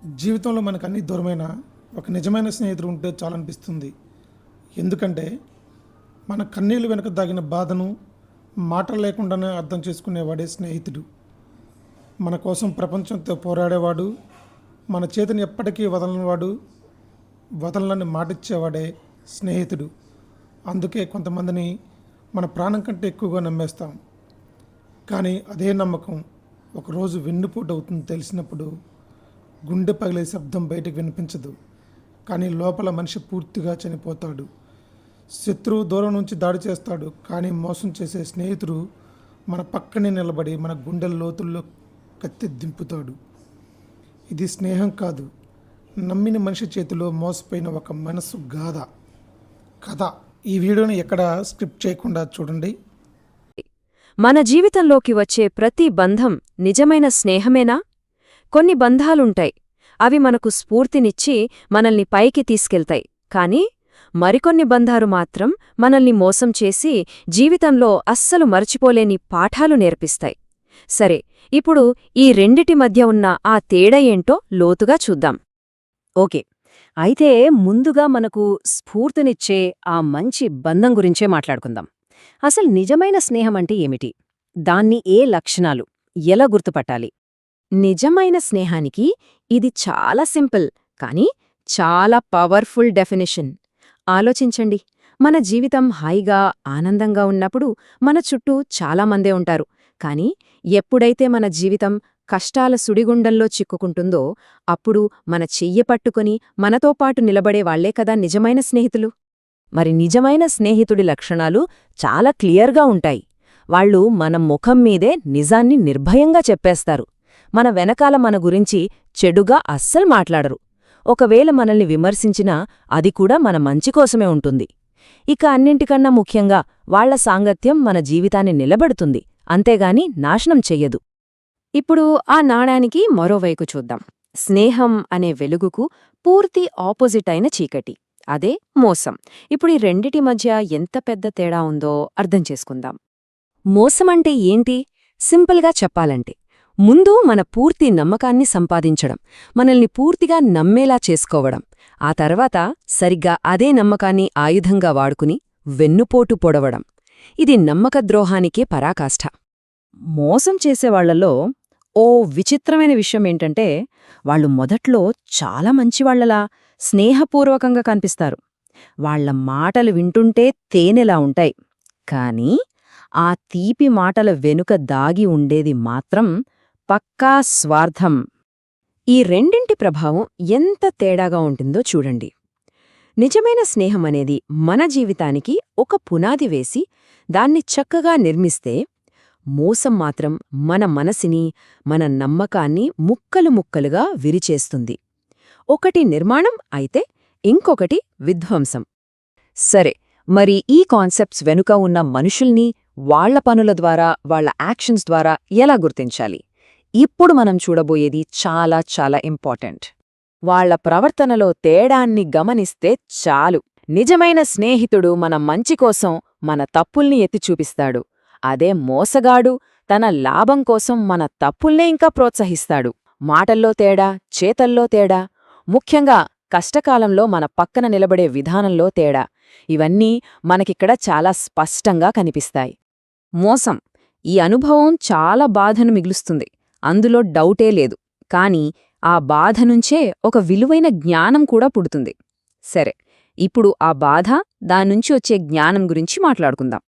జీవితంలో మనకు అన్ని దూరమైన ఒక నిజమైన స్నేహితుడు ఉంటే చాలనిపిస్తుంది. ఎందుకంటే మన కన్నీళ్ళు వెనుక దాగిన బాధను మాటలు లేకుండానే అర్థం చేసుకునేవాడే స్నేహితుడు. మన కోసం ప్రపంచంతో పోరాడేవాడు, మన చేతిని ఎప్పటికీ వదలనివాడు, వదలని మాటిచ్చేవాడే స్నేహితుడు. అందుకే కొంతమందిని మన ప్రాణం కంటే ఎక్కువగా నమ్మేస్తాం. కానీ అదే నమ్మకం ఒకరోజు వెన్నుపోటు అవుతుంది తెలిసినప్పుడు గుండె పగిలే శబ్దం బయటకు వినిపించదు, కానీ లోపల మనిషి పూర్తిగా చనిపోతాడు. శత్రువు దూరం నుంచి దాడి చేస్తాడు, కానీ మోసం చేసే స్నేహితుడు మన పక్కనే నిలబడి మన గుండెల లోతుల్లో కత్తి దింపుతాడు. ఇది స్నేహం కాదు, నమ్మిన మనిషి చేతిలో మోసపోయిన ఒక మనసు గాథ కథ. ఈ వీడియోని ఎక్కడ స్క్రిప్ట్ చేయకుండా చూడండి. మన జీవితంలోకి వచ్చే ప్రతి బంధం నిజమైన స్నేహమేనా? కొన్ని బంధాలుంటాయి, అవి మనకు స్ఫూర్తినిచ్చి మనల్ని పైకి తీసుకెళ్తాయి. కాని మరికొన్ని బంధాలు మాత్రం మనల్ని మోసం చేసి జీవితంలో అస్సలు మరచిపోలేని పాఠాలు నేర్పిస్తాయి. సరే, ఇప్పుడు ఈ రెండిటి మధ్య ఉన్న ఆ తేడా ఏంటో లోతుగా చూద్దాం. ఓకే, అయితే ముందుగా మనకు స్ఫూర్తినిచ్చే ఆ మంచి బంధం గురించే మాట్లాడుకుందాం. అసలు నిజమైన స్నేహమంటే ఏమిటి? దాన్ని ఏ లక్షణాలు, ఎలా గుర్తుపట్టాలి? నిజమైన స్నేహానికి ఇది చాలా సింపుల్, కానీ చాలా పవర్ఫుల్ డెఫినిషన్. ఆలోచించండి, మన జీవితం హాయిగా ఆనందంగా ఉన్నప్పుడు మన చుట్టూ చాలామందే ఉంటారు. కానీ ఎప్పుడైతే మన జీవితం కష్టాల సుడిగుండంలో చిక్కుకుంటుందో అప్పుడు మన చెయ్యి పట్టుకుని మనతో పాటు నిలబడే వాళ్లే కదా నిజమైన స్నేహితులు. మరి నిజమైన స్నేహితుడి లక్షణాలు చాలా క్లియర్గా ఉంటాయి. వాళ్ళు మన ముఖం మీదే నిజాన్ని నిర్భయంగా చెప్పేస్తారు. మన వెనకాల మన గురించి చెడుగా అస్సలు మాట్లాడరు. ఒకవేళ మనల్ని విమర్శించినా అది కూడా మన మంచి కోసమే ఉంటుంది. ఇక అన్నింటికన్నా ముఖ్యంగా వాళ్ల సాంగత్యం మన జీవితాన్ని నిలబెడుతుంది, అంతేగాని నాశనం చెయ్యదు. ఇప్పుడు ఆ నాణానికి మరోవైపు చూద్దాం. స్నేహం అనే వెలుగుకు పూర్తి ఆపోజిట్ అయిన చీకటి, అదే మోసం. ఇప్పుడు ఈ రెండిటి మధ్య ఎంత పెద్ద తేడా ఉందో అర్థం చేసుకుందాం. మోసమంటే ఏంటి? సింపుల్గా చెప్పాలంటే ముందు మన పూర్తి నమ్మకాన్ని సంపాదించడం, మనల్ని పూర్తిగా నమ్మేలా చేసుకోవడం. ఆ తర్వాత సరిగ్గా అదే నమ్మకాన్ని ఆయుధంగా వాడుకుని వెన్నుపోటు పొడవడం. ఇది నమ్మకద్రోహానికే పరాకాష్ఠ. మోసం చేసేవాళ్లలో ఓ విచిత్రమైన విషయమేంటంటే వాళ్ళు మొదట్లో చాలా మంచివాళ్లలా స్నేహపూర్వకంగా కనిపిస్తారు. వాళ్ల మాటలు వింటుంటే తేనెలా ఉంటాయి. కానీ ఆ తీపి మాటల వెనుక దాగి ఉండేది మాత్రం పక్కా స్వార్థం. ఈ రెండింటి ప్రభావం ఎంత తేడాగా ఉంటుందో చూడండి. నిజమైన స్నేహమనేది మన జీవితానికి ఒక పునాది వేసి దాన్ని చక్కగా నిర్మిస్తే, మోసం మాత్రం మన మనసిని, మన నమ్మకాన్ని ముక్కలు ముక్కలుగా విరిచేస్తుంది. ఒకటి నిర్మాణం అయితే ఇంకొకటి విధ్వంసం. సరే, మరి ఈ కాన్సెప్ట్స్ వెనుక ఉన్న మనుషుల్ని వాళ్ల పనుల ద్వారా, వాళ్ల యాక్షన్స్ ద్వారా ఎలా గుర్తించాలి? ఇప్పుడు మనం చూడబోయేది చాలా చాలా ఇంపార్టెంట్. వాళ్ల ప్రవర్తనలో తేడాన్ని గమనిస్తే చాలు. నిజమైన స్నేహితుడు మన మంచి కోసం మన తప్పుల్ని ఎత్తి చూపిస్తాడు. అదే మోసగాడు తన లాభం కోసం మన తప్పుల్నే ఇంకా ప్రోత్సహిస్తాడు. మాటల్లో తేడా, చేతల్లో తేడా, ముఖ్యంగా కష్టకాలంలో మన పక్కన నిలబడే విధానంలో తేడా, ఇవన్నీ మనకిక్కడ చాలా స్పష్టంగా కనిపిస్తాయి. మోసం, ఈ అనుభవం చాలా బాధను మిగులుస్తుంది, అందులో డౌటే లేదు. కాని ఆ బాధ నుంచే ఒక విలువైన జ్ఞానం కూడా పుడుతుంది. సరే, ఇప్పుడు ఆ బాధ, దాన్నుంచి వచ్చే జ్ఞానం గురించి మాట్లాడుకుందాం.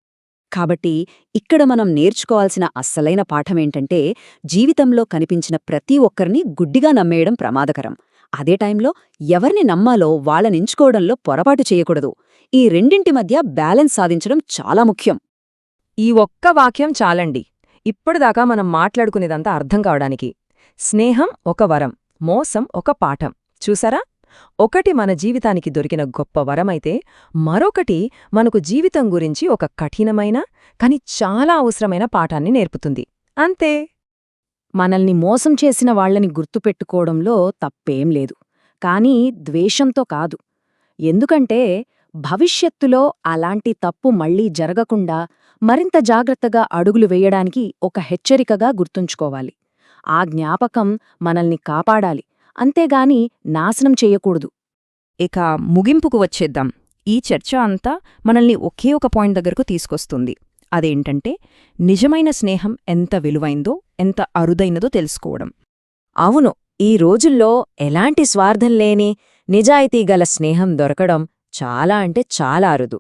కాబట్టి ఇక్కడ మనం నేర్చుకోవాల్సిన అస్సలైన పాఠమేంటంటే, జీవితంలో కనిపించిన ప్రతి ఒక్కరిని గుడ్డిగా నమ్మేయడం ప్రమాదకరం. అదే టైంలో ఎవరిని నమ్మాలో వాళ్ళనెంచుకోవడంలో పొరపాటు చేయకూడదు. ఈ రెండింటి మధ్య బ్యాలెన్స్ సాధించడం చాలా ముఖ్యం. ఈ ఒక్క వాక్యం చాలండి ఇప్పటిదాకా మనం మాట్లాడుకునేదంతా అర్థం కావడానికి. స్నేహం ఒక వరం, మోసం ఒక పాఠం. చూసారా? ఒకటి మన జీవితానికి దొరికిన గొప్ప వరమైతే, మరొకటి మనకు జీవితం గురించి ఒక కఠినమైన కాని చాలా అవసరమైన పాఠాన్ని నేర్పుతుంది. అంతే. మనల్ని మోసం చేసిన వాళ్లని గుర్తుపెట్టుకోవడంలో తప్పేం లేదు, కానీ ద్వేషంతో కాదు. ఎందుకంటే భవిష్యత్తులో అలాంటి తప్పు మళ్లీ జరగకుండా మరింత జాగ్రత్తగా అడుగులు వేయడానికి ఒక హెచ్చరికగా గుర్తుంచుకోవాలి. ఆ జ్ఞాపకం మనల్ని కాపాడాలి, అంతేగాని నాశనం చెయ్యకూడదు. ఇక ముగింపుకు వచ్చేద్దాం. ఈ చర్చ అంతా మనల్ని ఒకే ఒక పాయింట్ దగ్గరకు తీసుకొస్తుంది. అదేంటంటే, నిజమైన స్నేహం ఎంత విలువైందో, ఎంత అరుదైనదో తెలుసుకోవడం. అవును, ఈ రోజుల్లో ఎలాంటి స్వార్థం లేని నిజాయితీ గల స్నేహం దొరకడం చాలా అంటే చాలా అరుదు.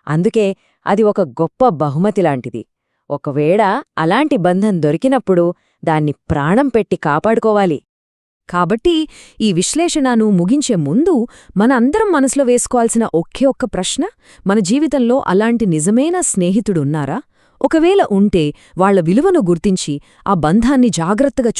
అందుకే అది ఒక గొప్ప బహుమతిలాంటిది. ఒకవేళ అలాంటి బంధం దొరికినప్పుడు దాన్ని ప్రాణం పెట్టి కాపాడుకోవాలి. కాబట్టి ఈ విశ్లేషణను ముగించే ముందు మన అందరం మనసులో వేసుకోవాల్సిన ఒకే ఒక్క ప్రశ్న: మన జీవితంలో అలాంటి నిజమైన స్నేహితుడున్నారా? ఒకవేళ ఉంటే వాళ్ల విలువను గుర్తించి ఆ బంధాన్ని జాగ్రత్తగా